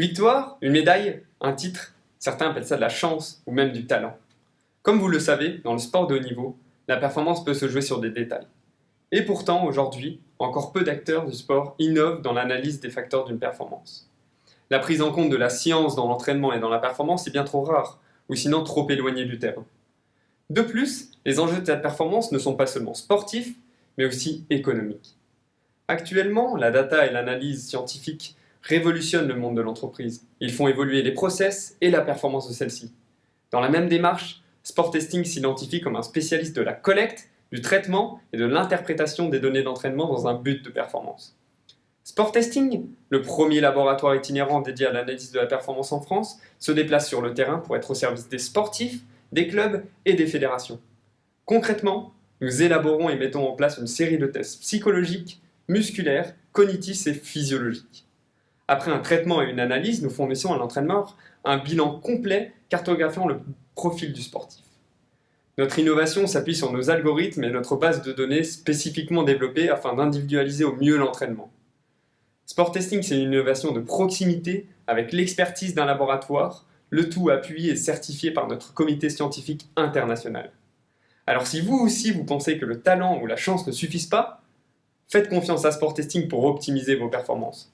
victoire, une médaille, un titre, certains appellent ça de la chance ou même du talent. Comme vous le savez, dans le sport de haut niveau, la performance peut se jouer sur des détails. Et pourtant, aujourd'hui, encore peu d'acteurs du sport innovent dans l'analyse des facteurs d'une performance. La prise en compte de la science dans l'entraînement et dans la performance est bien trop rare, ou sinon trop éloignée du terrain. De plus, les enjeux de cette performance ne sont pas seulement sportifs, mais aussi économiques. Actuellement, la data et l'analyse scientifique révolutionnent le monde de l'entreprise. Ils font évoluer les process et la performance de celle-ci. Dans la même démarche, Sport Testing s'identifie comme un spécialiste de la collecte, du traitement et de l'interprétation des données d'entraînement dans un but de performance. Sport Testing, le premier laboratoire itinérant dédié à l'analyse de la performance en France, se déplace sur le terrain pour être au service des sportifs, des clubs et des fédérations. Concrètement, nous élaborons et mettons en place une série de tests psychologiques, musculaires, cognitifs et physiologiques. Après un traitement et une analyse, nous fournissons à l'entraîneur un bilan complet cartographiant le profil du sportif. Notre innovation s'appuie sur nos algorithmes et notre base de données spécifiquement développée afin d'individualiser au mieux l'entraînement. Sport Testing, c'est une innovation de proximité avec l'expertise d'un laboratoire, le tout appuyé et certifié par notre comité scientifique international. Alors si vous aussi vous pensez que le talent ou la chance ne suffisent pas, faites confiance à Sport Testing pour optimiser vos performances.